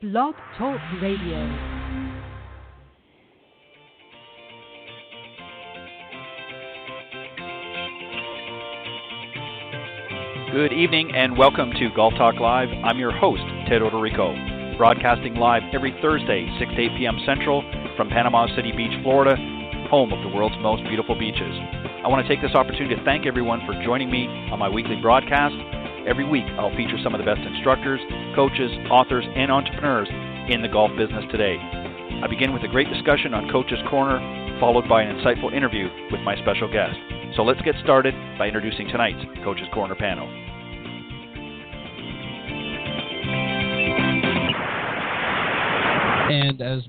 Blog Talk Radio. Good evening and welcome to Golf Talk Live. I'm your host, Ted Odorico, broadcasting live every Thursday, 6 to 8 p.m. Central from Panama City Beach, Florida, home of the world's most beautiful beaches. I want to take this opportunity to thank everyone for joining me on my weekly broadcast. Every week, I'll feature some of the best instructors, coaches, authors, and entrepreneurs in the golf business today. I begin with a great discussion on Coach's Corner, followed by an insightful interview with my special guest. So let's get started by introducing tonight's Coach's Corner panel. And as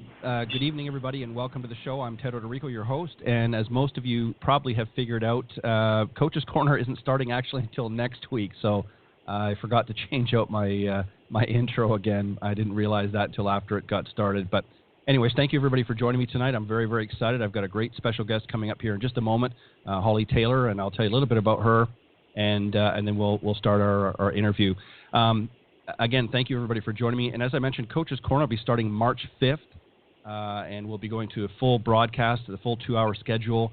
good evening, everybody, and welcome to the show. I'm Ted Odorico, your host, and as most of you probably have figured out, Coach's Corner isn't starting actually until next week, so I forgot to change out my my intro again. I didn't realize that until after it got started, but anyways, thank you everybody for joining me tonight. I'm very, very excited. I've got a great special guest coming up here in just a moment, Holly Taylor, and I'll tell you a little bit about her, and then we'll start our interview. Again, thank you everybody for joining me. And as I mentioned, Coach's Corner will be starting March 5th, and we'll be going to a full broadcast, the full 2-hour schedule.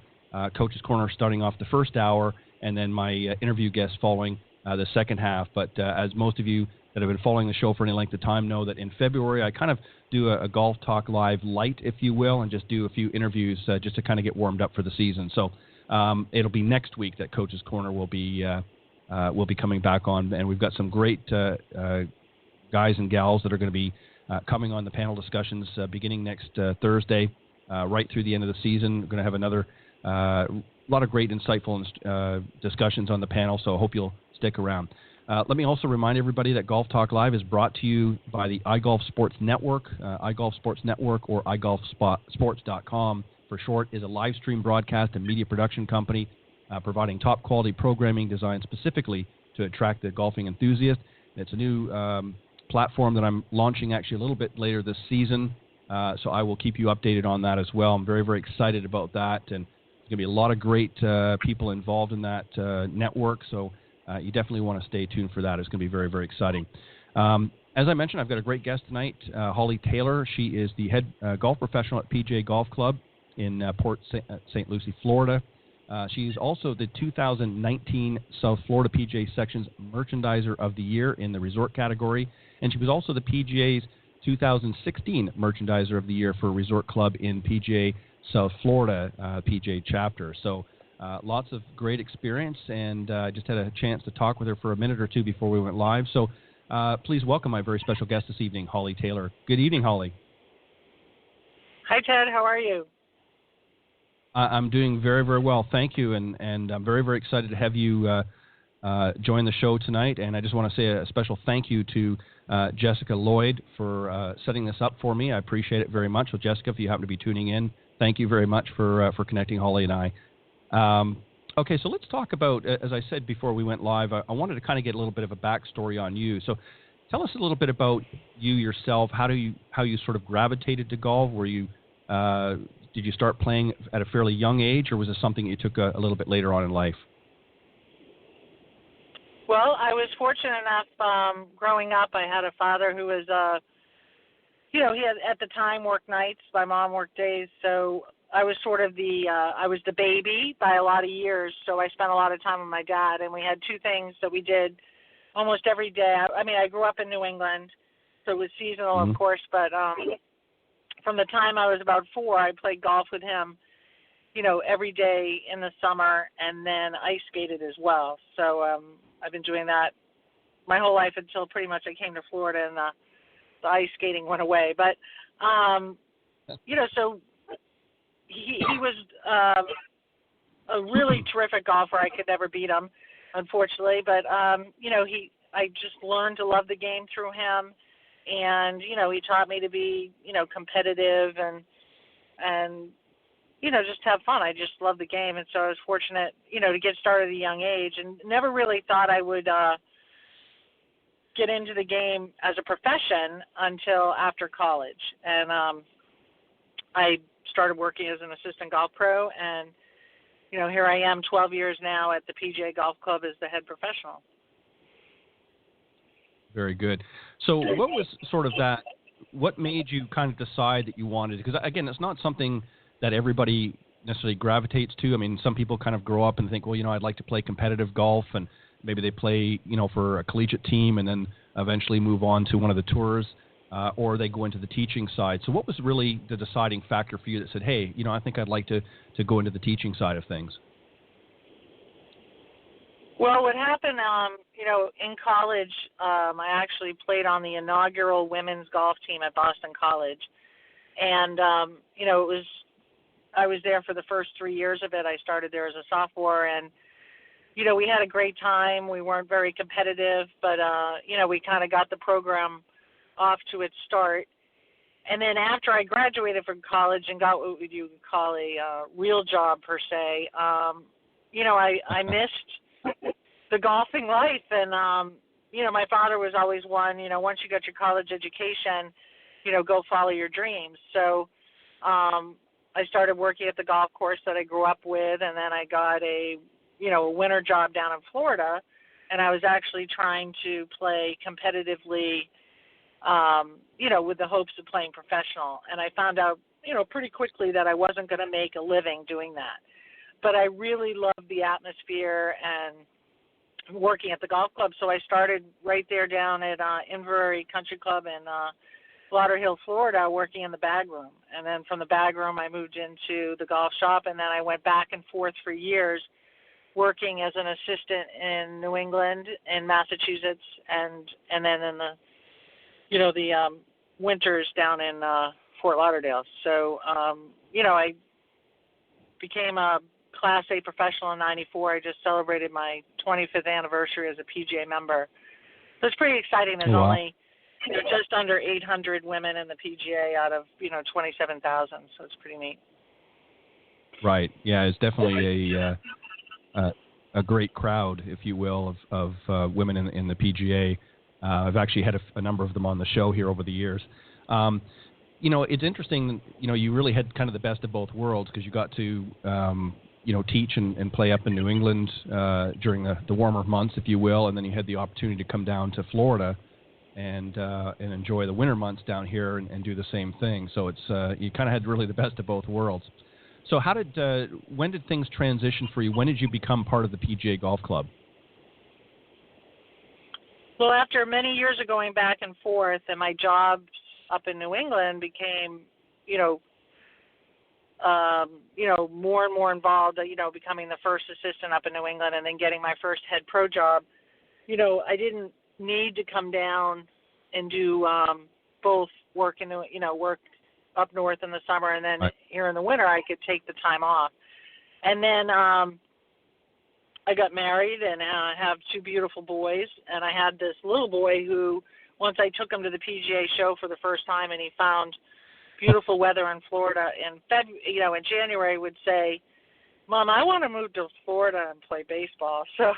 Coach's Corner starting off the first hour, and then my interview guest following the second half. But as most of you that have been following the show for any length of time know, that in February I kind of do a Golf Talk Live light, if you will, and just do a few interviews just to kind of get warmed up for the season. So it'll be next week that Coach's Corner will be coming back on, and we've got some great guys and gals that are going to be coming on the panel discussions beginning next Thursday, right through the end of the season. We're going to have another lot of great, insightful discussions on the panel, so I hope you'll stick around. Let me also remind everybody that Golf Talk Live is brought to you by the iGolf Sports Network. iGolf Sports Network, or iGolfsports.com for short, is a live stream broadcast and media production company providing top quality programming designed specifically to attract the golfing enthusiast. It's a new platform that I'm launching actually a little bit later this season, so I will keep you updated on that as well. I'm very, very excited about that, and there's going to be a lot of great people involved in that network, so you definitely want to stay tuned for that. It's going to be very, very exciting. As I mentioned, I've got a great guest tonight, Holly Taylor. She is the head golf professional at PGA Golf Club in Port St. Lucie, Florida. She's also the 2019 South Florida PGA Section's Merchandiser of the Year in the Resort category, and she was also the PGA's 2016 Merchandiser of the Year for Resort Club in PGA South Florida PGA chapter. So lots of great experience, and I just had a chance to talk with her for a minute or two before we went live. So please welcome my very special guest this evening, Holly Taylor. Good evening, Holly. Hi, Ted. How are you? I'm doing very, very well, thank you, and I'm very, very excited to have you join the show tonight. And I just want to say a special thank you to Jessica Lloyd for setting this up for me. I appreciate it very much. So, Jessica, if you happen to be tuning in, thank you very much for connecting Holly and I. Okay, so let's talk about, as I said before we went live, I wanted to kind of get a little bit of a backstory on you. So tell us a little bit about you yourself. How you sort of gravitated to golf? Were you did you start playing at a fairly young age, or was this something you took a little bit later on in life? Well, I was fortunate enough growing up. I had a father who was, he had at the time worked nights. My mom worked days, so I was sort of I was the baby by a lot of years. So I spent a lot of time with my dad, and we had two things that we did almost every day. I mean, I grew up in New England, so it was seasonal, of course, but from the time I was about 4, I played golf with him, every day in the summer, and then ice skated as well. So I've been doing that my whole life until pretty much I came to Florida and the ice skating went away. But, so he was a really terrific golfer. I could never beat him, unfortunately. But, I just learned to love the game through him. And, he taught me to be, competitive and, just have fun. I just love the game. And so I was fortunate, to get started at a young age, and never really thought I would get into the game as a profession until after college. And I started working as an assistant golf pro, and, here I am 12 years now at the PGA Golf Club as the head professional. Very good. So what was sort of that what made you kind of decide that you wanted? Because again, it's not something that everybody necessarily gravitates to. I mean, some people kind of grow up and think, well, I'd like to play competitive golf, and maybe they play, for a collegiate team and then eventually move on to one of the tours, or they go into the teaching side. So what was really the deciding factor for you that said, hey, I think I'd like to go into the teaching side of things? Well, what happened, in college, I actually played on the inaugural women's golf team at Boston College. And, I was there for the first 3 years of it. I started there as a sophomore, and, we had a great time. We weren't very competitive, but, we kind of got the program off to its start. And then after I graduated from college and got what you would call a real job per se, I missed the golfing life. And, my father was always one, once you got your college education, go follow your dreams. So I started working at the golf course that I grew up with, and then I got a winter job down in Florida, and I was actually trying to play competitively, with the hopes of playing professional. And I found out, pretty quickly that I wasn't going to make a living doing that. But I really loved the atmosphere and working at the golf club, so I started right there down at Inverary Country Club in Lauderhill, Florida, working in the bag room. And then from the bag room, I moved into the golf shop, and then I went back and forth for years working as an assistant in New England and Massachusetts, and then in the winters down in Fort Lauderdale. So I became a Class A professional in '94. I just celebrated my 25th anniversary as a PGA member. So it's pretty exciting. There's only just under 800 women in the PGA out of 27,000. So it's pretty neat. Right. Yeah, it's definitely a great crowd, if you will, of women in the PGA. I've actually had a number of them on the show here over the years. It's interesting. You really had kind of the best of both worlds, because you got to teach and play up in New England during the warmer months, if you will, and then you had the opportunity to come down to Florida and enjoy the winter months down here and do the same thing. So it's you kind of had really the best of both worlds. So when did things transition for you? When did you become part of the PGA Golf Club? Well, after many years of going back and forth, and my job up in New England became, more and more involved, becoming the first assistant up in New England and then getting my first head pro job. I didn't need to come down and do both work work up north in the summer, and then here in the winter I could take the time off. And then I got married, and I have two beautiful boys, and I had this little boy who, once I took him to the PGA show for the first time, and he found beautiful weather in Florida in January, would say, "Mom, I want to move to Florida and play baseball." So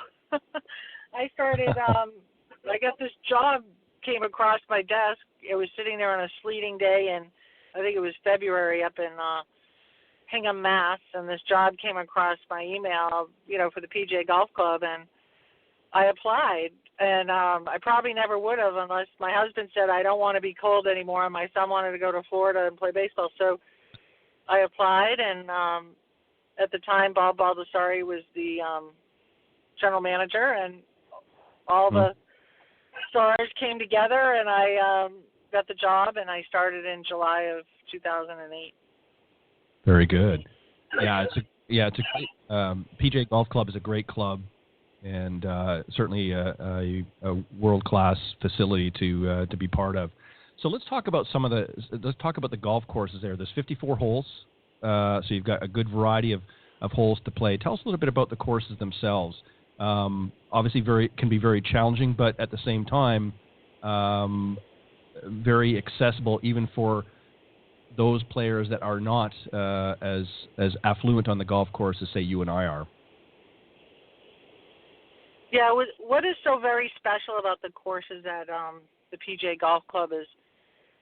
I started. I got this job came across my desk. It was sitting there on a sleeting day, and I think it was February up in Hingham, Mass. And this job came across my email, for the PGA Golf Club, and I applied. And I probably never would have unless my husband said, "I don't want to be cold anymore," and my son wanted to go to Florida and play baseball. So I applied, and at the time, Bob Baldessari was the general manager, and all the stars came together, and I got the job, and I started in July of 2008. Very good. Yeah, it's a great, PGA Golf Club is a great club, and certainly a world-class facility to be part of. So let's talk about the golf courses there. There's 54 holes, so you've got a good variety of holes to play. Tell us a little bit about the courses themselves. Obviously, can be very challenging, but at the same time, very accessible even for those players that are not as affluent on the golf course as, say, you and I are. Yeah, what is so very special about the courses at the PGA Golf Club is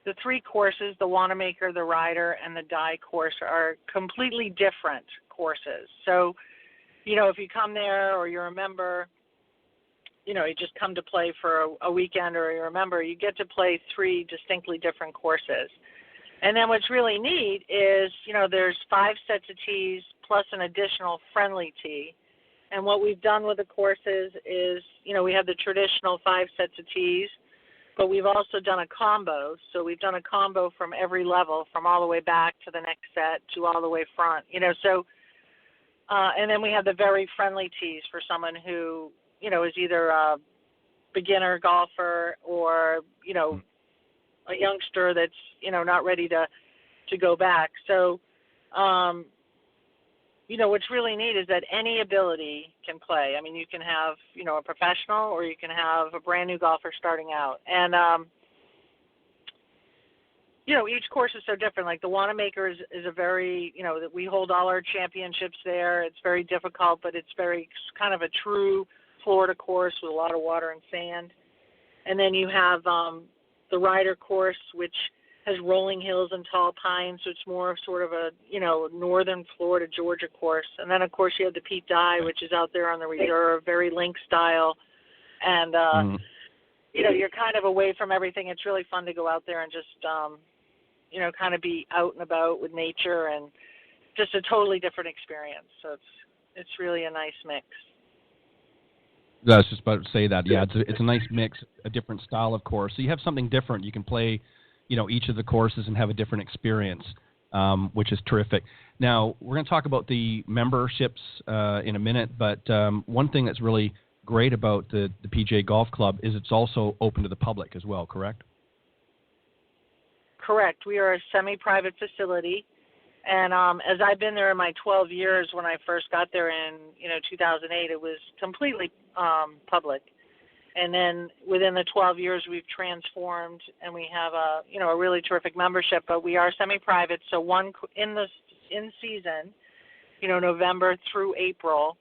the three courses, the Wanamaker, the Ryder, and the Dye course, are completely different courses. So, if you come there or you're a member, you just come to play for a weekend or you remember, you get to play 3 distinctly different courses. And then what's really neat is, there's 5 sets of tees plus an additional friendly tee. And what we've done with the courses is, we have the traditional 5 sets of tees, but we've also done a combo. So we've done a combo from every level, from all the way back to the next set to all the way front. And then we have the very friendly tees for someone who, is either a beginner golfer or, a youngster that's, not ready to go back. So, what's really neat is that any ability can play. I mean, you can have, a professional or you can have a brand new golfer starting out. And, each course is so different. Like the Wanamaker is a very, that we hold all our championships there. It's very difficult, but it's kind of a true Florida course with a lot of water and sand. And then you have the Ryder course, which has rolling hills and tall pines, so it's more sort of a, northern Florida, Georgia course. And then, of course, you have the Pete Dye, which is out there on the reserve, very link style. And, you're kind of away from everything. It's really fun to go out there and just, kind of be out and about with nature and just a totally different experience. So it's really a nice mix. I was just about to say that. Yeah, it's a nice mix, a different style of course. So you have something different. You can play, each of the courses and have a different experience, which is terrific. Now, we're going to talk about the memberships in a minute, but one thing that's really great about the PGA Golf Club is it's also open to the public as well, correct? Correct. We are a semi-private facility. And as I've been there in my 12 years, when I first got there in 2008, it was completely public. And then within the 12 years, we've transformed, and we have a really terrific membership. But we are semi-private, so in season, November through April,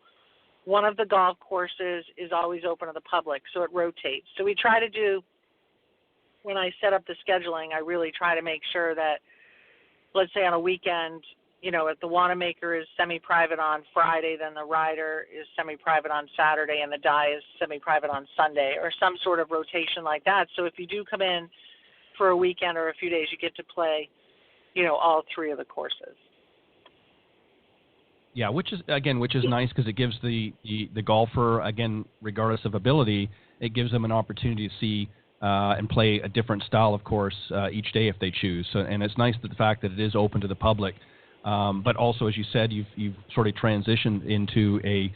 one of the golf courses is always open to the public, so it rotates. So we try to do, when I set up the scheduling, I really try to make sure that, let's say on a weekend, if the Wanamaker is semi-private on Friday, then the Ryder is semi-private on Saturday and the Dye is semi-private on Sunday, or some sort of rotation like that. So if you do come in for a weekend or a few days, you get to play, all 3 of the courses. Yeah, which is nice because it gives the golfer, again, regardless of ability, it gives them an opportunity to see and play a different style of course each day if they choose. So, and it's nice that the fact that it is open to the public. But also, as you said, you've sort of transitioned into a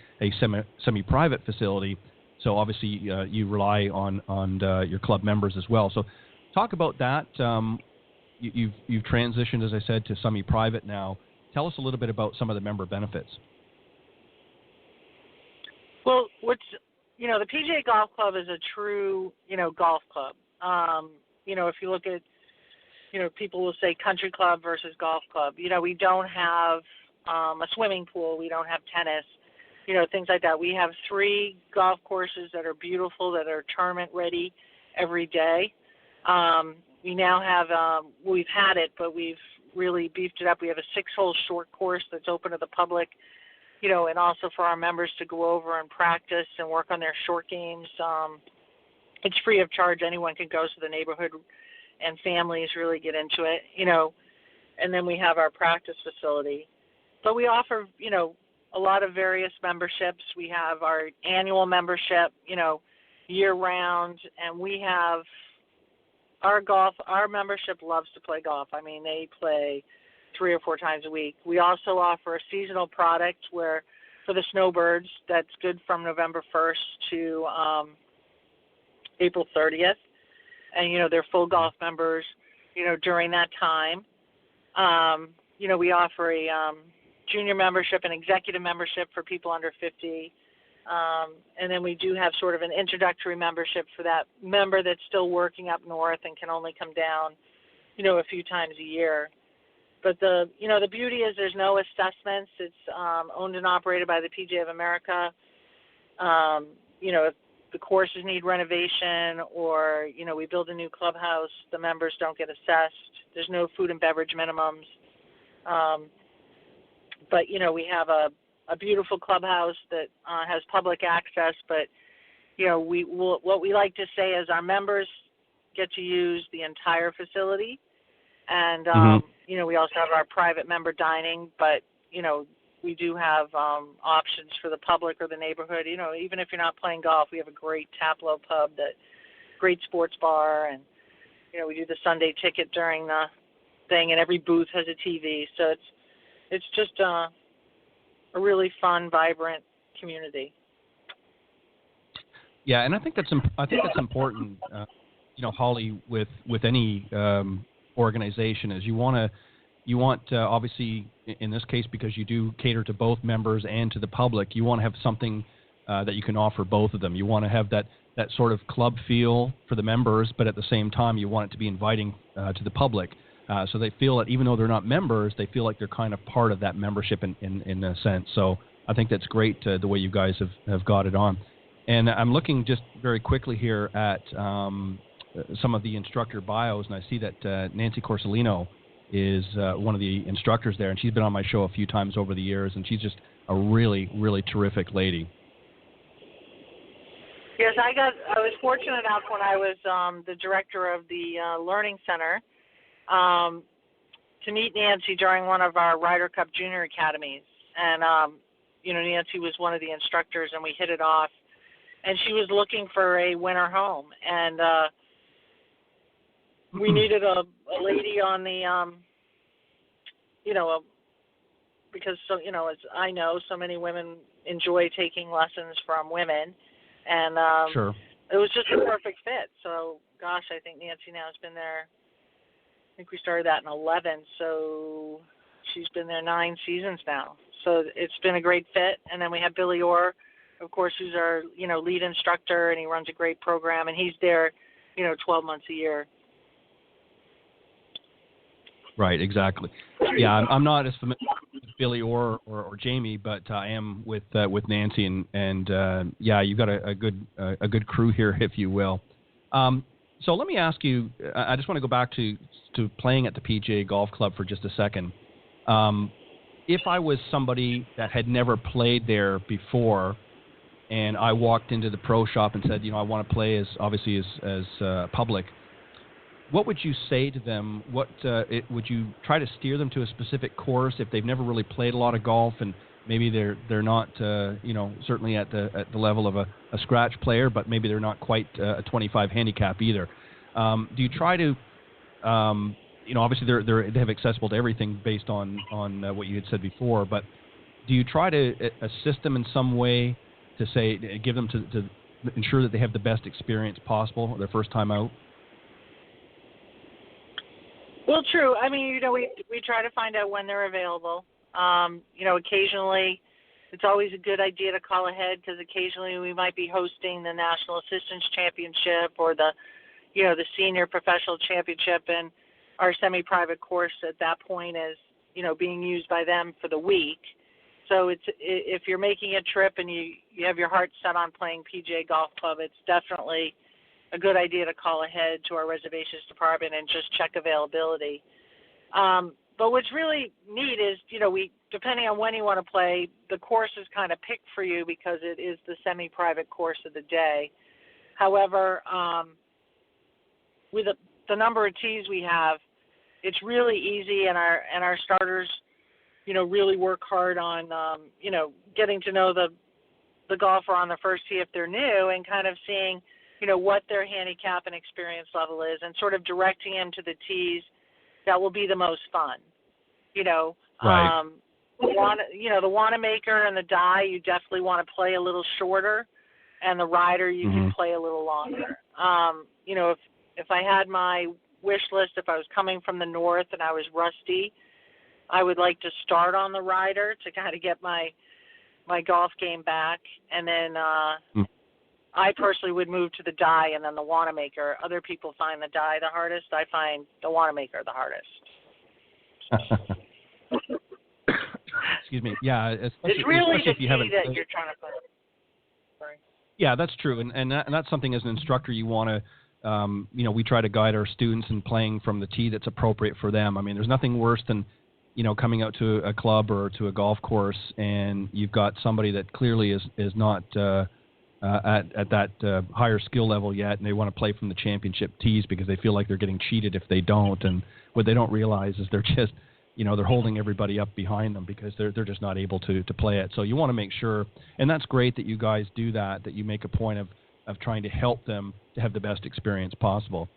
semi-private facility. So obviously you rely on your club members as well. So talk about that. You've transitioned, as I said, to semi-private now. Tell us a little bit about some of the member benefits. Well, the PGA Golf Club is a true, golf club. If you look at, people will say country club versus golf club. We don't have a swimming pool. We don't have tennis, things like that. We have 3 golf courses that are beautiful, that are tournament ready every day. We now have, we've had it, but we've really beefed it up. We have a 6-hole short course that's open to the public, and also for our members to go over and practice and work on their short games. It's free of charge. Anyone can go, so the neighborhood and families really get into it, and then we have our practice facility. But we offer, a lot of various memberships. We have our annual membership, year-round, and we have our membership loves to play golf. I mean, they play 3 or 4 times a week. We also offer a seasonal product where, for the snowbirds, that's good from November 1st to April 30th. And, they're full golf members, during that time. We offer a junior membership and executive membership for people under 50. And then we do have sort of an introductory membership for that member that's still working up north and can only come down, a few times a year. But the beauty is there's no assessments. It's owned and operated by the PGA of America. If the courses need renovation or, we build a new clubhouse, the members don't get assessed. There's no food and beverage minimums. But, we have a beautiful clubhouse that has public access, but, what we like to say is our members get to use the entire facility, and we also have our private member dining, but we do have options for the public or the neighborhood. Even if you're not playing golf, we have a great Taplow pub, great sports bar, and we do the Sunday ticket during the thing, and every booth has a TV. So it's just a really fun, vibrant community. Yeah, and I think that's important. Holly, with any organization, is you want obviously in this case, because you do cater to both members and to the public, you want to have something that you can offer both of them. You want to have that sort of club feel for the members, but at the same time, you want it to be inviting to the public. So they feel that even though they're not members, they feel like they're kind of part of that membership in a sense. So I think that's great the way you guys have got it on. And I'm looking just very quickly here at some of the instructor bios, and I see that Nancy Corsolino is one of the instructors there, and she's been on my show a few times over the years, and she's just a really, really terrific lady. Yes, I was fortunate enough when I was the director of the Learning Center to meet Nancy during one of our Ryder Cup Junior Academies. And, Nancy was one of the instructors, and we hit it off. And she was looking for a winter home. And we needed a lady on the, because, as I know, so many women enjoy taking lessons from women. And sure. It was just a perfect fit. So, gosh, I think Nancy now has been there. I think we started that in 2011, so she's been there 9 seasons now. So it's been a great fit. And then we have Billy Orr, of course, who's our lead instructor, and he runs a great program, and he's there 12 months a year. Right, exactly. Yeah, I'm not as familiar with Billy or Jamie, but I am with Nancy, and you've got a good crew here, if you will. So let me ask you. I just want to go back to playing at the PGA Golf Club for just a second. If I was somebody that had never played there before, and I walked into the pro shop and said, I want to play as public, what would you say to them? Would you try to steer them to a specific course if they've never really played a lot of golf, and maybe they're not certainly at the level of a scratch player, but maybe they're not quite a 25 handicap either? Do you try to obviously they have accessible to everything based on what you had said before, but do you try to assist them in some way to give them to ensure that they have the best experience possible their first time out? Well, true. I mean, we try to find out when they're available. Occasionally it's always a good idea to call ahead, because occasionally we might be hosting the National Assistants Championship or the Senior Professional Championship, and our semi-private course at that point is, being used by them for the week. So if you're making a trip and you have your heart set on playing PGA Golf Club, it's definitely a good idea to call ahead to our reservations department and just check availability. But what's really neat is, we, depending on when you want to play, the course is kind of picked for you because it is the semi-private course of the day. However, with the number of tees we have, it's really easy, and our starters, really work hard on, getting to know the golfer on the first tee if they're new, and kind of seeing, what their handicap and experience level is, and sort of directing them to the tees that will be the most fun. Right. The Wanamaker and the Die, you definitely want to play a little shorter, and the Ryder you can play a little longer. If I had my wish list, if I was coming from the north and I was rusty, I would like to start on the Ryder to kind of get my golf game back, and then I personally would move to the Die and then the Wanamaker. Other people find the Die the hardest. I find the Wanamaker the hardest. Excuse me. Yeah, it's really the if you haven't that you're trying to play. Sorry. Yeah, that's true, and that's something as an instructor you want to. We try to guide our students in playing from the tee that's appropriate for them. I mean, there's nothing worse than, coming out to a club or to a golf course and you've got somebody that clearly is not, at that higher skill level yet, and they want to play from the championship tees because they feel like they're getting cheated if they don't. And what they don't realize is they're just, they're holding everybody up behind them because they're just not able to play it. So you want to make sure, and that's great that you guys do that you make a point of trying to help them to have the best experience possible.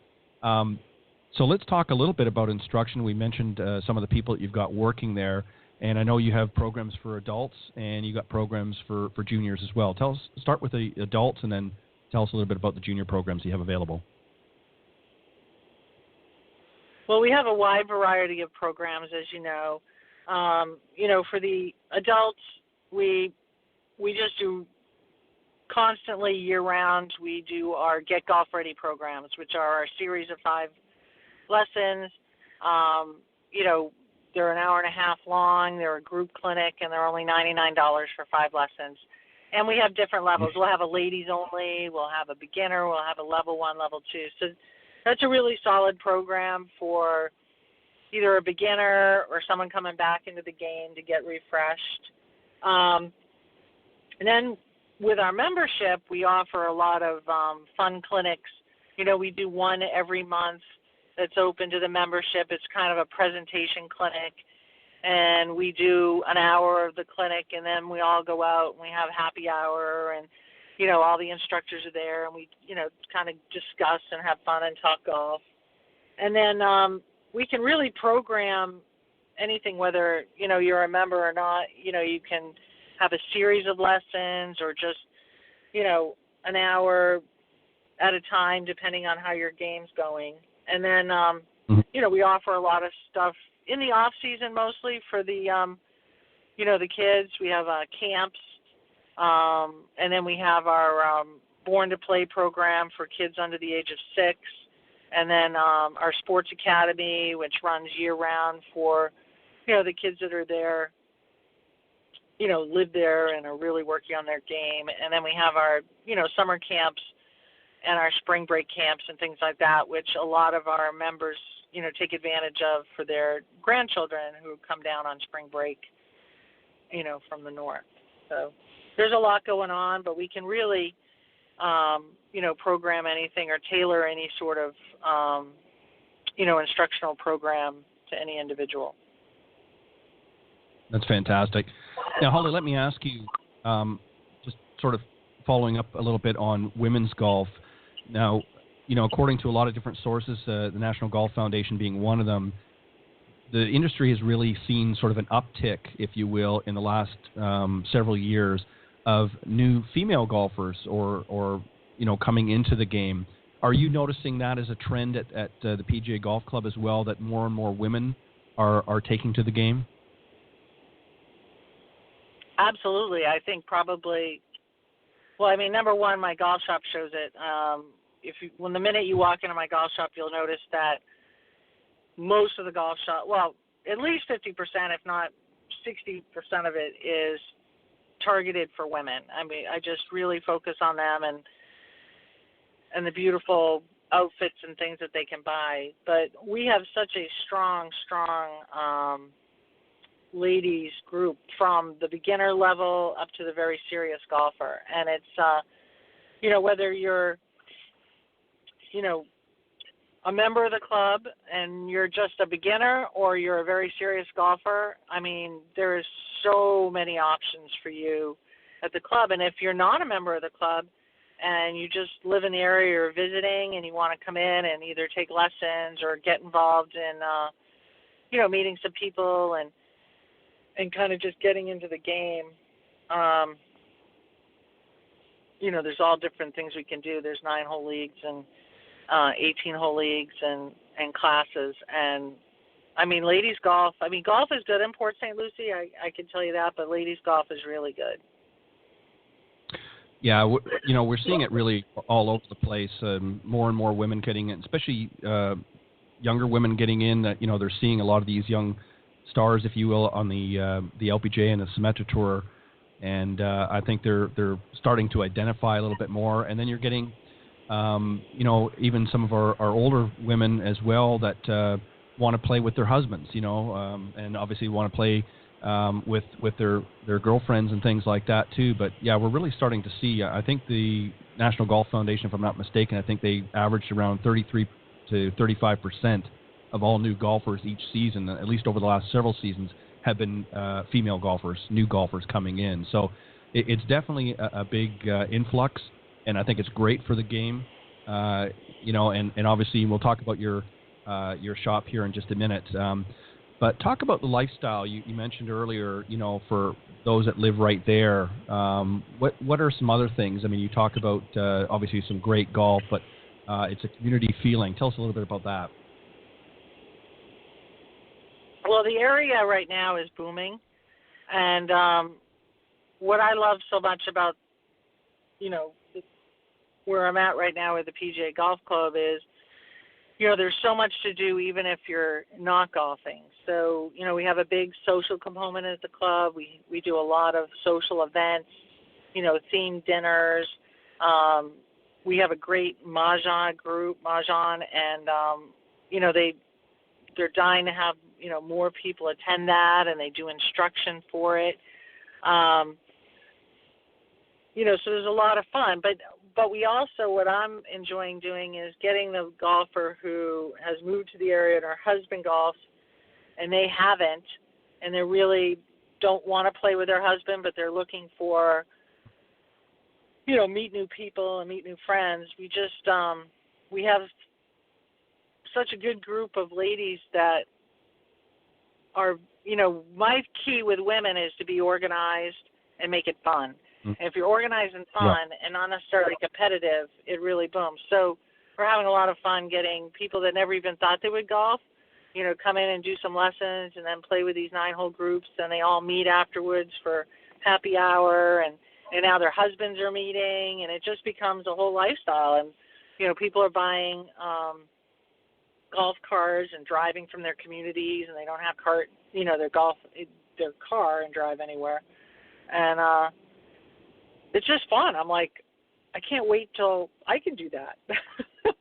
So let's talk a little bit about instruction. We mentioned some of the people that you've got working there, and I know you have programs for adults and you got programs for juniors as well. Start with the adults and then tell us a little bit about the junior programs you have available. Well, we have a wide variety of programs, as you know. For the adults, we just do constantly year-round. We do our Get Golf Ready programs, which are our series of 5 lessons. They're an hour and a half long. They're a group clinic, and they're only $99 for 5 lessons. And we have different levels. We'll have a ladies only. We'll have a beginner. We'll have a level 1, level 2. So that's a really solid program for either a beginner or someone coming back into the game to get refreshed. And then with our membership, we offer a lot of fun clinics. We do one every month that's open to the membership. It's kind of a presentation clinic, and we do an hour of the clinic, and then we all go out and we have happy hour, and all the instructors are there, and we kind of discuss and have fun and talk golf. And then we can really program anything, whether you're a member or not. You can have a series of lessons or just an hour at a time, depending on how your game's going. And then, we offer a lot of stuff in the off season, mostly for the, the kids. We have camps, and then we have our Born to Play program for kids under the age of 6, and then our Sports Academy, which runs year round for, the kids that are there, live there and are really working on their game. And then we have our, summer camps and our spring break camps and things like that, which a lot of our members, take advantage of for their grandchildren who come down on spring break, from the north. So there's a lot going on, but we can really, program anything or tailor any sort of, instructional program to any individual. That's fantastic. Now, Holly, let me ask you, just sort of following up a little bit on women's golf. Now, according to a lot of different sources, the National Golf Foundation being one of them, the industry has really seen sort of an uptick, if you will, in the last several years of new female golfers or coming into the game. Are you noticing that as a trend at the PGA Golf Club as well, that more and more women are taking to the game? Absolutely. I think probably, number one, my golf shop shows it. When the minute you walk into my golf shop, you'll notice that most of the golf shop, at least 50%, if not 60% of it is targeted for women. I just really focus on them and the beautiful outfits and things that they can buy. But we have such a strong ladies group from the beginner level up to the very serious golfer. And it's, whether you're, a member of the club and you're just a beginner or you're a very serious golfer, there is so many options for you at the club. And if you're not a member of the club and you just live in the area you're visiting and you want to come in and either take lessons or get involved in, meeting some people and kind of just getting into the game, there's all different things we can do. There's 9-hole leagues and 18-hole leagues and classes. And, ladies golf, golf is good in Port St. Lucie, I can tell you that, but ladies golf is really good. Yeah, we're seeing it really all over the place. More and more women getting in, especially younger women getting in. That they're seeing a lot of these young stars, if you will, on the LPGA and the Symetra Tour, and I think they're starting to identify a little bit more. And then you're getting, even some of our older women as well that want to play with their husbands, and obviously want to play with their girlfriends and things like that too. But yeah, we're really starting to see. I think the National Golf Foundation, if I'm not mistaken, I think they averaged around 33 to 35% of all new golfers each season, at least over the last several seasons, have been female golfers, new golfers coming in. So it's definitely a big influx, and I think it's great for the game. And obviously we'll talk about your shop here in just a minute. But talk about the lifestyle you mentioned earlier. For those that live right there, what are some other things? I mean, you talk about obviously some great golf, but it's a community feeling. Tell us a little bit about that. Well, the area right now is booming, and what I love so much about, where I'm at right now with the PGA Golf Club is, there's so much to do even if you're not golfing. So, we have a big social component at the club. We do a lot of social events, themed dinners. We have a great Mahjong group, and, they're dying to have, more people attend that, and they do instruction for it. So there's a lot of fun. But we also, what I'm enjoying doing is getting the golfer who has moved to the area and her husband golfs, and they haven't, and they really don't want to play with their husband, but they're looking for, meet new people and meet new friends. We just, we have such a good group of ladies that are, my key with women is to be organized and make it fun. And if you're organized and fun and not necessarily competitive, it really booms. So we're having a lot of fun getting people that never even thought they would golf, come in and do some lessons and then play with these 9-hole groups. And they all meet afterwards for happy hour. And now their husbands are meeting. And it just becomes a whole lifestyle. And, people are buying golf cars and driving from their communities. And they don't have their car and drive anywhere. And, it's just fun. I'm like, I can't wait till I can do that. I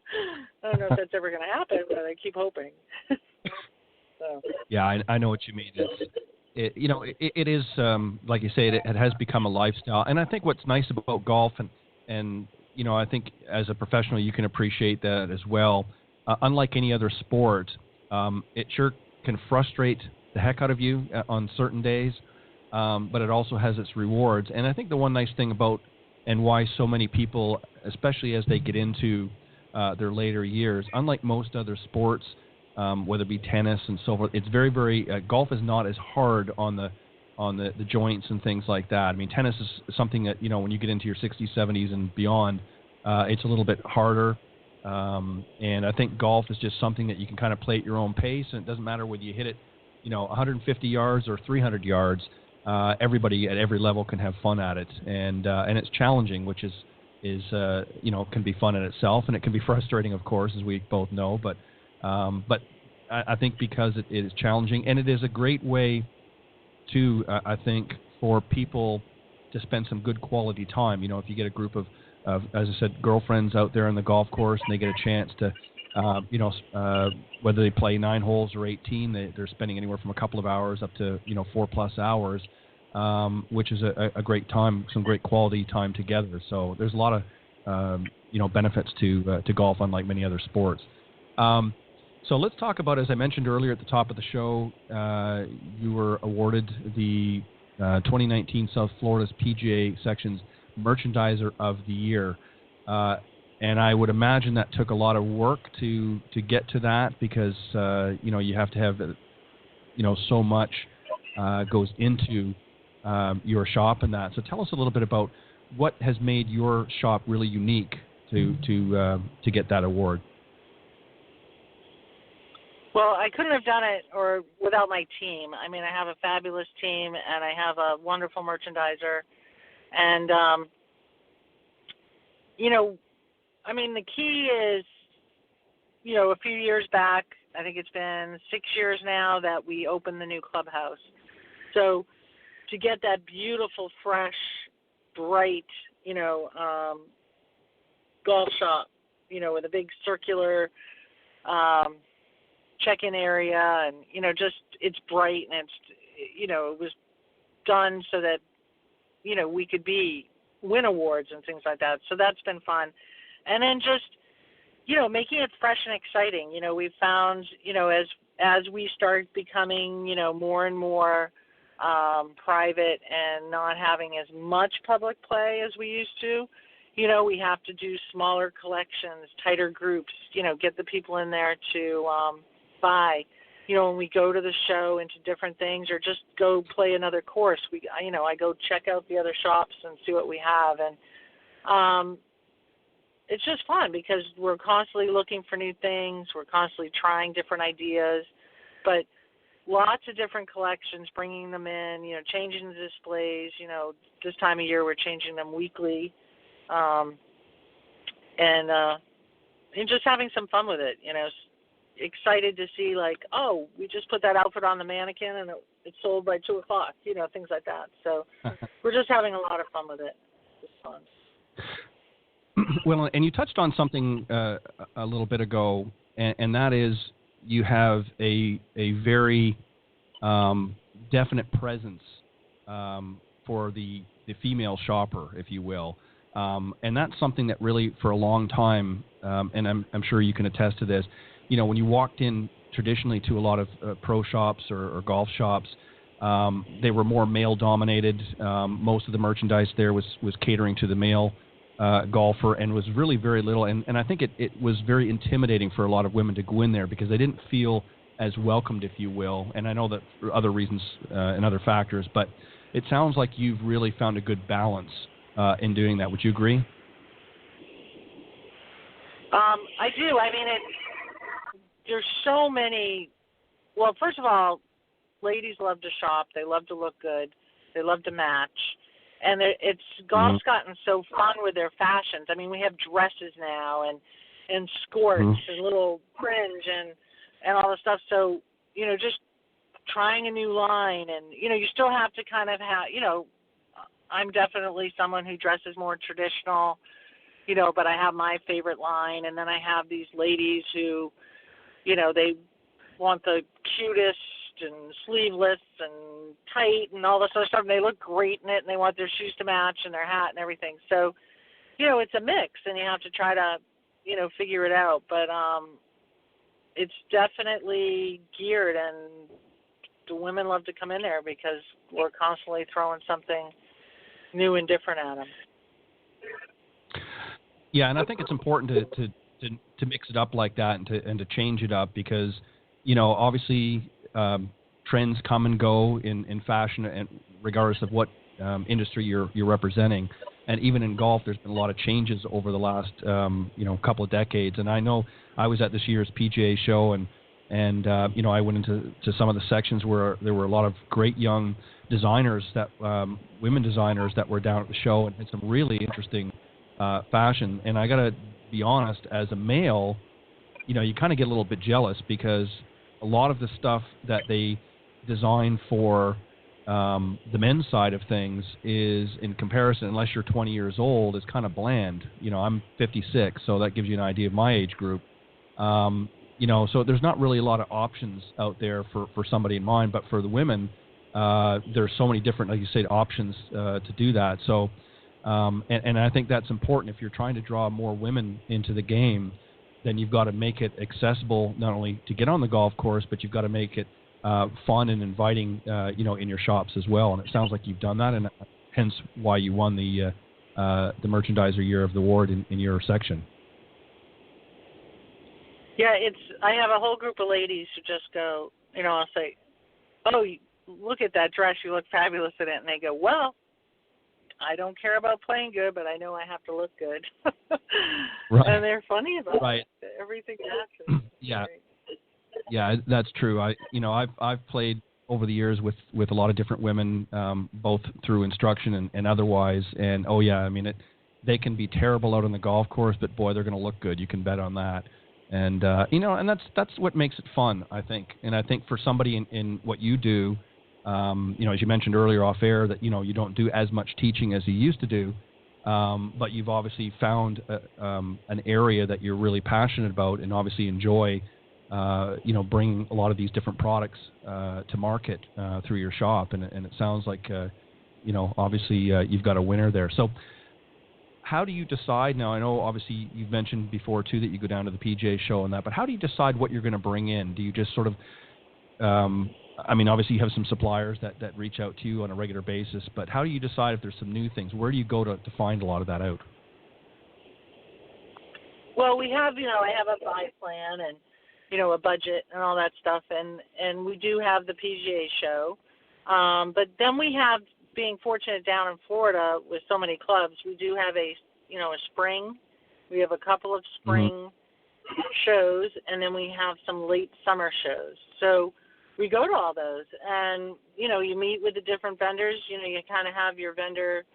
don't know if that's ever going to happen, but I keep hoping. So. Yeah, I know what you mean. It is, like you say, it has become a lifestyle. And I think what's nice about golf, and I think as a professional you can appreciate that as well. Unlike any other sport, it sure can frustrate the heck out of you on certain days. But it also has its rewards. And I think the one nice thing about, and why so many people, especially as they get into their later years, unlike most other sports, whether it be tennis and so forth, it's very, very, golf is not as hard on the joints and things like that. I mean, tennis is something that, when you get into your 60s, 70s and beyond, it's a little bit harder. And I think golf is just something that you can kind of play at your own pace, and it doesn't matter whether you hit it, 150 yards or 300 yards. Everybody at every level can have fun at it, and it's challenging, which is can be fun in itself, and it can be frustrating, of course, as we both know. But I think because it is challenging, and it is a great way to I think for people to spend some good quality time. If you get a group of as I said, girlfriends out there on the golf course, and they get a chance to whether they play 9 holes or 18, they're spending anywhere from a couple of hours up to 4+ hours, which is a great time, some great quality time together. So there's a lot of benefits to golf, unlike many other sports. So let's talk about, as I mentioned earlier at the top of the show, you were awarded the 2019 South Florida's PGA Section's Merchandiser of the Year. And I would imagine that took a lot of work to get to that, because you have to have so much goes into your shop and that. So tell us a little bit about what has made your shop really unique to get that award. Well, I couldn't have done it without my team. I mean, I have a fabulous team, and I have a wonderful merchandiser, and I mean, the key is, a few years back, I think it's been 6 years now that we opened the new clubhouse. So to get that beautiful, fresh, bright, golf shop, with a big circular check-in area, and, just it's bright, and it was done so that, we could win awards and things like that. So that's been fun. And then just, making it fresh and exciting. We've found, as we start becoming, more and more private and not having as much public play as we used to, we have to do smaller collections, tighter groups, get the people in there to buy. When we go to the show into different things or just go play another course, I go check out the other shops and see what we have. And it's just fun because we're constantly looking for new things. We're constantly trying different ideas, but lots of different collections, bringing them in, changing the displays. This time of year we're changing them weekly, and just having some fun with it. Excited to see we just put that outfit on the mannequin and it sold by 2:00, things like that. So we're just having a lot of fun with it. It's fun. Well, and you touched on something a little bit ago, and that is you have a very definite presence for the female shopper, if you will. And that's something that really, for a long time, and I'm sure you can attest to this, when you walked in traditionally to a lot of pro shops or golf shops, they were more male-dominated. Most of the merchandise there was catering to the male golfer and was really very little. And I think it was very intimidating for a lot of women to go in there because they didn't feel as welcomed, if you will. And I know that for other reasons and other factors, but it sounds like you've really found a good balance in doing that. Would you agree? I do. I mean, there's so many. Well, first of all, ladies love to shop. They love to look good. They love to match. And golf's gotten so fun with their fashions. I mean, we have dresses now and skirts and little fringe and all the stuff. So, just trying a new line and, you still have to kind of have, I'm definitely someone who dresses more traditional, but I have my favorite line. And then I have these ladies who, they want the cutest and sleeveless and tight and all this other stuff. And they look great in it, and they want their shoes to match and their hat and everything. So, it's a mix, and you have to try to, figure it out. But it's definitely geared, and the women love to come in there because we're constantly throwing something new and different at them. Yeah, and I think it's important to mix it up like that and to change it up because, obviously trends come and go in fashion, and regardless of what industry you're representing. And even in golf, there's been a lot of changes over the last couple of decades. And I know I was at this year's PGA show, and I went into some of the sections where there were a lot of great young designers women designers that were down at the show and had some really interesting fashion. And I got to be honest, as a male, you kind of get a little bit jealous because a lot of the stuff that they design for the men's side of things is, in comparison, unless you're 20 years old, is kind of bland. I'm 56, so that gives you an idea of my age group. So there's not really a lot of options out there for somebody in mind, but for the women, there's so many different, like you said, options to do that. So, and I think that's important. If you're trying to draw more women into the game, then you've got to make it accessible not only to get on the golf course, but you've got to make it fun and inviting, in your shops as well. And it sounds like you've done that, and hence why you won the Merchandiser Year of the Award in your section. Yeah, I have a whole group of ladies who just go, I'll say, "Oh, look at that dress, you look fabulous in it," and they go, "Well, I don't care about playing good, but I know I have to look good." Right. And they're funny about right. it. Everything matches. Yeah. Yeah, that's true. I've played over the years with a lot of different women, both through instruction and otherwise. And they can be terrible out on the golf course, but boy, they're going to look good. You can bet on that. And and that's what makes it fun, I think. And I think for somebody in what you do, as you mentioned earlier off air, that you don't do as much teaching as you used to do, but you've obviously found an area that you're really passionate about and obviously enjoy. bring a lot of these different products to market through your shop, and it sounds like, obviously you've got a winner there. So how do you decide now? I know obviously you've mentioned before too that you go down to the PGA show and that, but how do you decide what you're going to bring in? Do you just sort of, obviously you have some suppliers that reach out to you on a regular basis, but how do you decide if there's some new things? Where do you go to find a lot of that out? Well, we have, I have a buy plan and, a budget and all that stuff, and we do have the PGA show. But then we have, being fortunate down in Florida with so many clubs, we do have a spring. We have a couple of spring shows, and then we have some late summer shows. So we go to all those, and, you meet with the different vendors. You kind of have your vendor,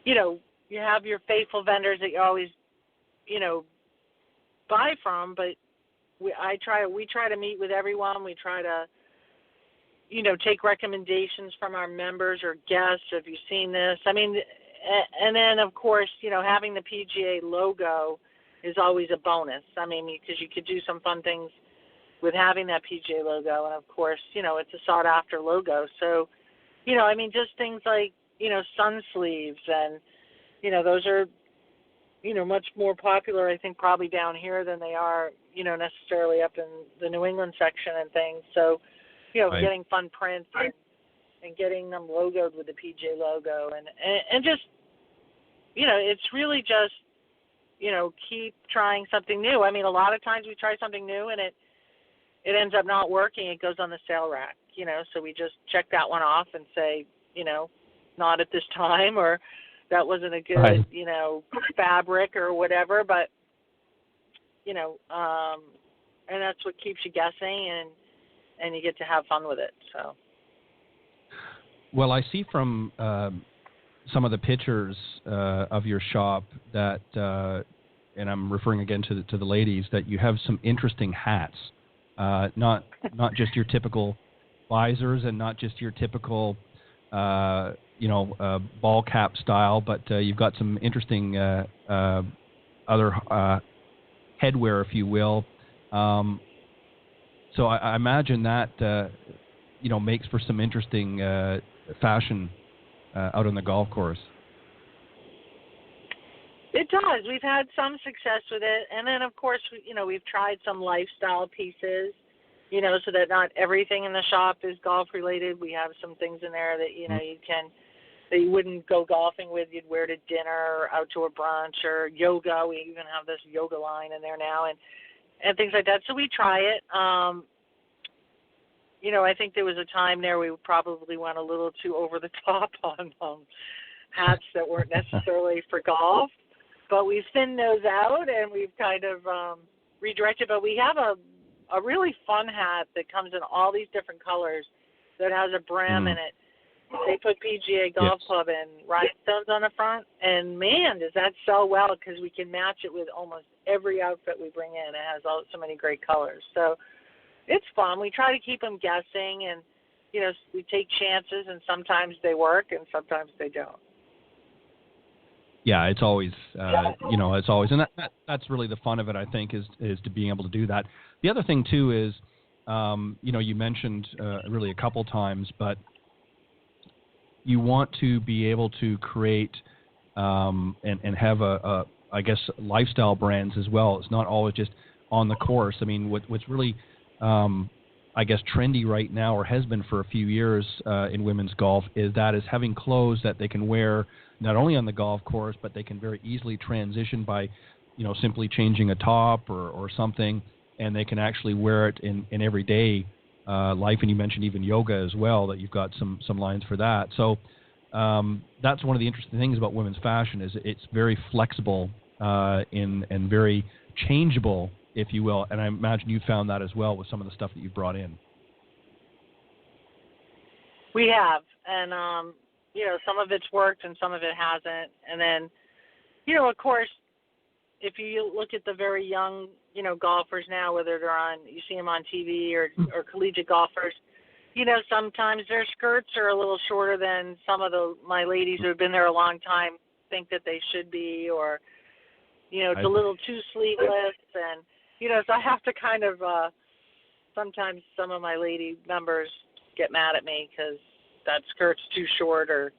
you have your faithful vendors that you always, buy from, but we try to meet with everyone. We try to, take recommendations from our members or guests. Have you seen this? And then of course, having the PGA logo is always a bonus. Because you could do some fun things with having that PGA logo, and of course, it's a sought after logo. So, just things like, sun sleeves, and, those are, much more popular, I think, probably down here than they are, necessarily up in the New England section and things. So, Right. Getting fun prints and getting them logoed with the PGA logo, and just, it's really just, keep trying something new. A lot of times we try something new and it ends up not working. It goes on the sale rack, so we just check that one off and say, not at this time, or that wasn't a good, Right. Fabric or whatever, but, and that's what keeps you guessing, and you get to have fun with it. So. Well, I see from some of the pictures of your shop that, and I'm referring again to the ladies, that you have some interesting hats, not just your typical visors and not just your typical, ball cap style, but you've got some interesting other headwear, if you will. So I imagine that, makes for some interesting fashion out on the golf course. It does. We've had some success with it. And then, of course, we've tried some lifestyle pieces, so that not everything in the shop is golf-related. We have some things in there that, that you wouldn't go golfing with, you'd wear to dinner or out to a brunch or yoga. We even have this yoga line in there now and things like that. So we try it. I think there was a time there we probably went a little too over the top on hats that weren't necessarily for golf. But we've thinned those out and we've kind of redirected. But we have a really fun hat that comes in all these different colors that has a brim in it. They put PGA Golf Club and rhinestones on the front, and man, does that sell well because we can match it with almost every outfit we bring in. It has so many great colors. So it's fun. We try to keep them guessing, and, we take chances, and sometimes they work and sometimes they don't. Yeah, it's always, and that's really the fun of it, I think, is to being able to do that. The other thing, too, is, you mentioned really a couple times, but you want to be able to create and have I guess, lifestyle brands as well. It's not always just on the course. What's really, I guess, trendy right now, or has been for a few years in women's golf, is having clothes that they can wear not only on the golf course, but they can very easily transition by, simply changing a top or something, and they can actually wear it in everyday life. And you mentioned even yoga as well, that you've got some lines for that. So that's one of the interesting things about women's fashion, is it's very flexible and very changeable, if you will. And I imagine you found that as well with some of the stuff that you've brought in. We have, and some of it's worked and some of it hasn't. And then, of course, if you look at the very young, golfers now, whether you see them on TV or collegiate golfers, sometimes their skirts are a little shorter than some of my ladies who have been there a long time think that they should be, or, it's a little too sleeveless. So I have to kind of, sometimes some of my lady members get mad at me because that skirt's too short or,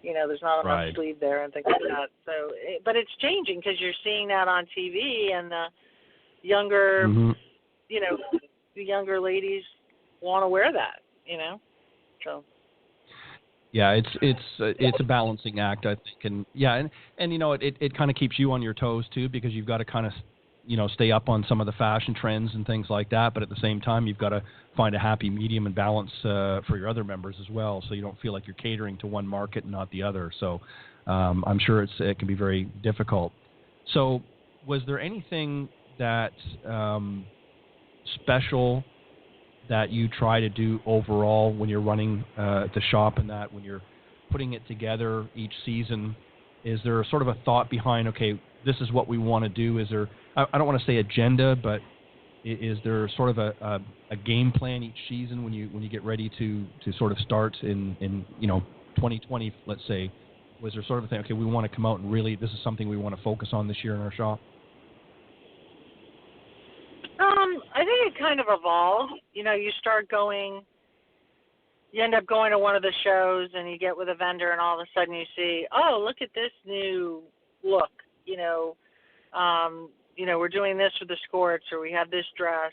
there's not enough sleeve there and things like that. So, but it's changing because you're seeing that on TV and the younger, the younger ladies want to wear that, so. Yeah, it's a balancing act, I think, and it kind of keeps you on your toes too, because you've got to kind of stay up on some of the fashion trends and things like that, but at the same time you've got to find a happy medium and balance for your other members as well, so you don't feel like you're catering to one market and not the other. So I'm sure it can be very difficult. So was there anything that special that you try to do overall when you're running the shop, and that when you're putting it together each season? Is there sort of a thought behind, okay, this is what we want to do? Is there, I don't want to say agenda, but is there sort of a game plan each season when you get ready to sort of start in 2020, let's say? Was there sort of a thing, okay, we want to come out and really, this is something we want to focus on this year in our shop? I think it kind of evolves. You end up going to one of the shows and you get with a vendor and all of a sudden you see, oh, look at this new look. We're doing this with the skirts, or we have this dress,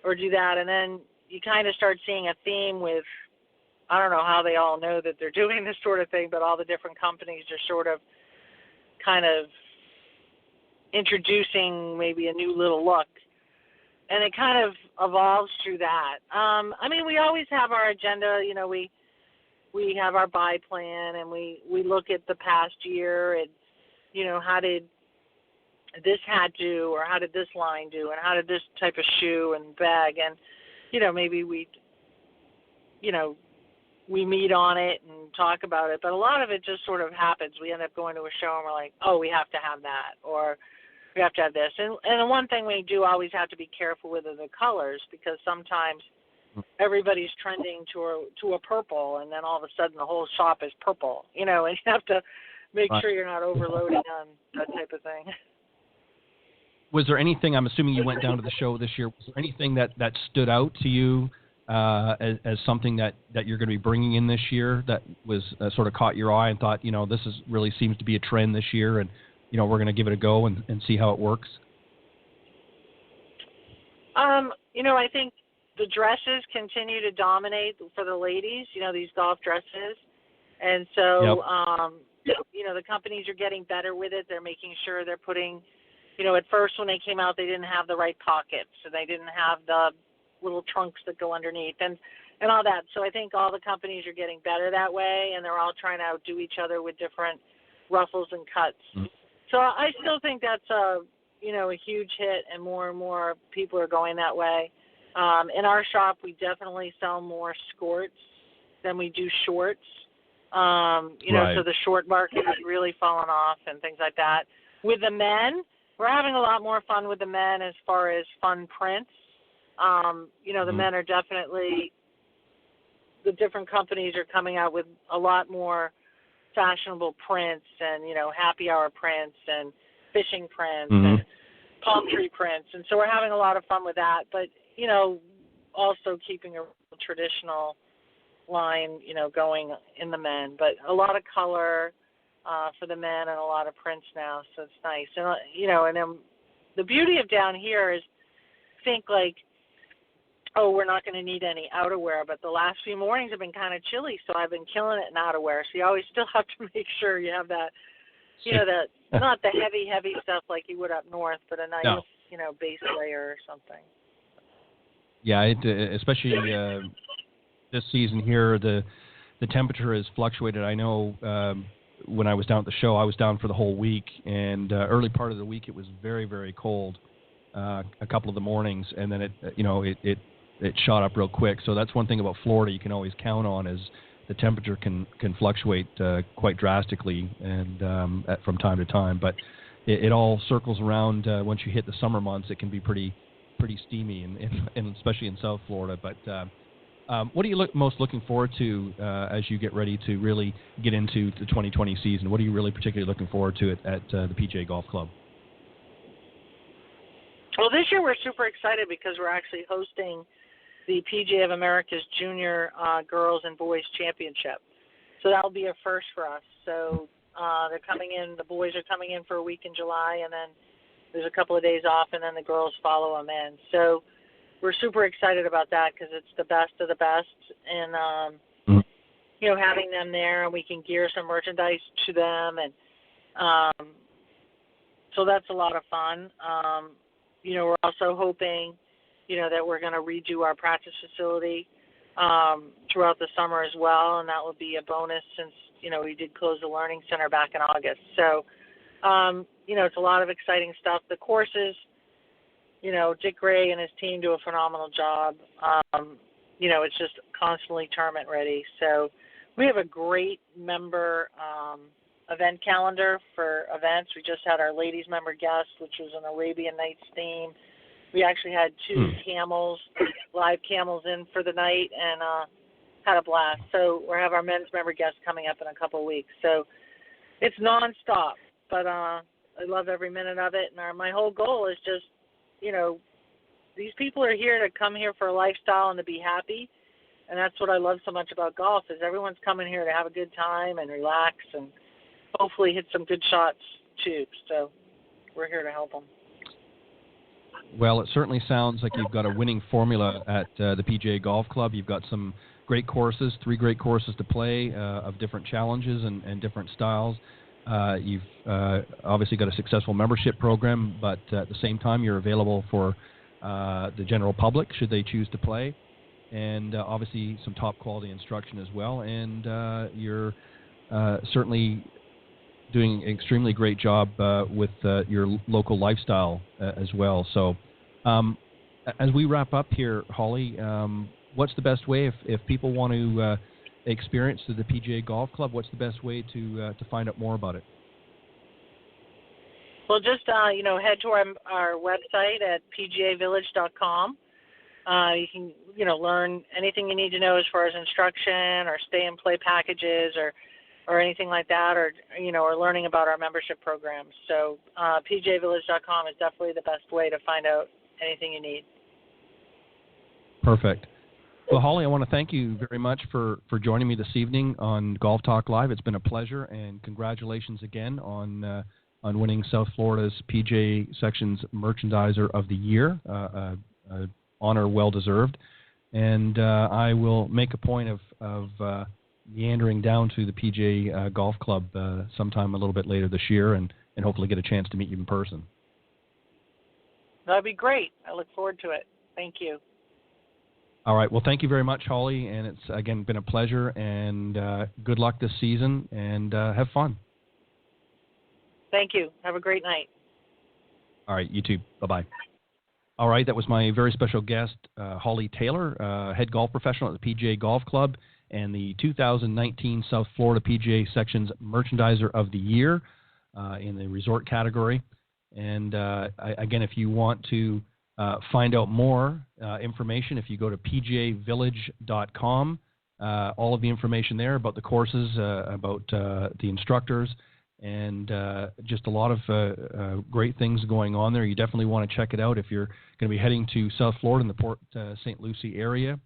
or do that. And then you kind of start seeing a theme with, I don't know how they all know that they're doing this sort of thing, but all the different companies are sort of kind of introducing maybe a new little look. And it kind of evolves through that. We always have our agenda. We have our buy plan, and we look at the past year and, how did this hat do, or how did this line do, and how did this type of shoe and bag, and, maybe we meet on it and talk about it. But a lot of it just sort of happens. We end up going to a show and we're like, oh, we have to have that, or we have to have this. And the one thing we do always have to be careful with are the colors, because sometimes everybody's trending to a purple, and then all of a sudden the whole shop is purple, and you have to make sure you're not overloading on that type of thing. Was there anything, I'm assuming you went down to the show this year, was there anything that stood out to you as something that you're going to be bringing in this year that was sort of caught your eye and thought, this is really seems to be a trend this year, and we're going to give it a go and see how it works? I think the dresses continue to dominate for the ladies, these golf dresses. And so, the companies are getting better with it. They're making sure they're putting, at first when they came out, they didn't have the right pockets, so they didn't have the little trunks that go underneath and all that. So I think all the companies are getting better that way, and they're all trying to outdo each other with different ruffles and cuts. Mm-hmm. So I still think that's a huge hit, and more people are going that way. In our shop, we definitely sell more skirts than we do shorts. So the short market has really fallen off and things like that. With the men, we're having a lot more fun with the men as far as fun prints. The men are definitely, the different companies are coming out with a lot more fashionable prints and, happy hour prints and fishing prints and palm tree prints. And so we're having a lot of fun with that, but, also keeping a traditional line, going in the men, but a lot of color for the men and a lot of prints now. So it's nice. And, and then the beauty of down here is think like, oh, we're not going to need any outerwear, but the last few mornings have been kind of chilly, so I've been killing it in outerwear. So you always still have to make sure you have that, that not the heavy stuff like you would up north, but a nice, base layer or something. Yeah, especially this season here, the temperature has fluctuated. I know when I was down at the show, I was down for the whole week, and early part of the week it was very, very cold. A couple of the mornings, and then it shot up real quick. So that's one thing about Florida you can always count on, is the temperature can fluctuate quite drastically and from time to time. But it all circles around once you hit the summer months. It can be pretty steamy, and especially in South Florida. But what are you most looking forward to as you get ready to really get into the 2020 season? What are you really particularly looking forward to at the PGA Golf Club? Well, this year we're super excited because we're actually hosting the PGA of America's Junior Girls and Boys Championship. So that'll be a first for us. So they're coming in, the boys are coming in for a week in July, and then there's a couple of days off, and then the girls follow them in. So we're super excited about that because it's the best of the best. And, having them there, and we can gear some merchandise to them. And so that's a lot of fun. We're also hoping, that we're going to redo our practice facility throughout the summer as well, and that will be a bonus since, we did close the Learning Center back in August. So, it's a lot of exciting stuff. The courses, Dick Gray and his team do a phenomenal job. It's just constantly tournament ready. So we have a great member event calendar for events. We just had our ladies member guest, which was an Arabian Nights theme. We actually had 2 camels, live camels in for the night, and had a blast. So we'll have our men's member guest coming up in a couple of weeks. So it's nonstop, but I love every minute of it. And my whole goal is just, these people are here to come here for a lifestyle and to be happy. And that's what I love so much about golf is everyone's coming here to have a good time and relax and hopefully hit some good shots too. So we're here to help them. Well, it certainly sounds like you've got a winning formula at the PGA Golf Club. You've got some great courses, 3 great courses to play of different challenges and different styles. You've obviously got a successful membership program, but at the same time you're available for the general public should they choose to play. And obviously some top quality instruction as well. And you're certainly doing an extremely great job with your local lifestyle as well. So as we wrap up here, Holly, what's the best way if people want to experience the PGA Golf Club, what's the best way to find out more about it? Well, just, head to our website at pgavillage.com. You can, learn anything you need to know as far as instruction or stay and play packages or anything like that, or learning about our membership programs. So pgavillage.com is definitely the best way to find out anything you need. Perfect. Well, Holly, I want to thank you very much for joining me this evening on Golf Talk Live. It's been a pleasure, and congratulations again on winning South Florida's PGA Section's Merchandiser of the Year. Honor well deserved. And I will make a point of meandering down to the PGA Golf Club sometime a little bit later this year and hopefully get a chance to meet you in person. That'd be great. I look forward to it. Thank you. All right. Well, thank you very much, Holly. And it's, again, been a pleasure. And good luck this season. And have fun. Thank you. Have a great night. All right. You too. Bye-bye. All right. That was my very special guest, Holly Taylor, head golf professional at the PGA Golf Club and the 2019 South Florida PGA Section's Merchandiser of the Year in the resort category. And again, if you want to find out more information, if you go to pgavillage.com, all of the information there about the courses, about the instructors, and just a lot of great things going on there. You definitely want to check it out if you're going to be heading to South Florida in the Port St. Lucie area.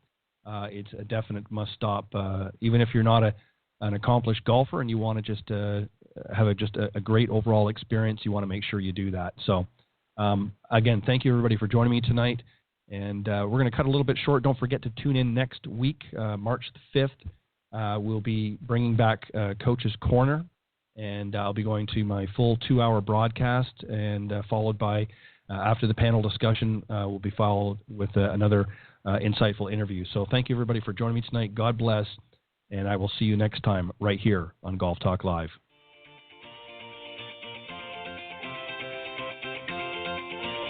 It's a definite must-stop. Even if you're not an accomplished golfer and you want to just have a great overall experience, you want to make sure you do that. So, again, thank you, everybody, for joining me tonight. And we're going to cut a little bit short. Don't forget to tune in next week, March the 5th. We'll be bringing back Coach's Corner. And I'll be going to my full 2-hour broadcast, and followed by, after the panel discussion, will be followed with another insightful interview. So thank you, everybody, for joining me tonight. God bless, and I will see you next time right here on Golf Talk Live.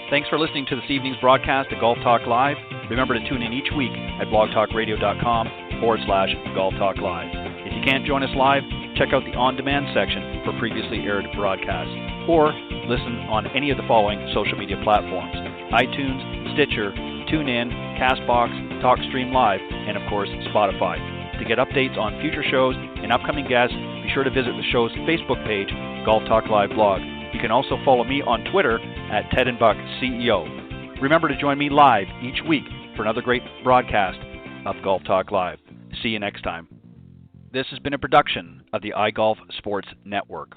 Thanks for listening to this evening's broadcast of Golf Talk Live. Remember to tune in each week at blogtalkradio.com/Golf Talk Live. If you can't join us live, check out the on-demand section for previously aired broadcasts, or listen on any of the following social media platforms: iTunes, Stitcher, TuneIn, CastBox, TalkStream Live, and of course, Spotify. To get updates on future shows and upcoming guests, be sure to visit the show's Facebook page, Golf Talk Live Blog. You can also follow me on Twitter at Ted and Buck CEO. Remember to join me live each week for another great broadcast of Golf Talk Live. See you next time. This has been a production of the iGolf Sports Network.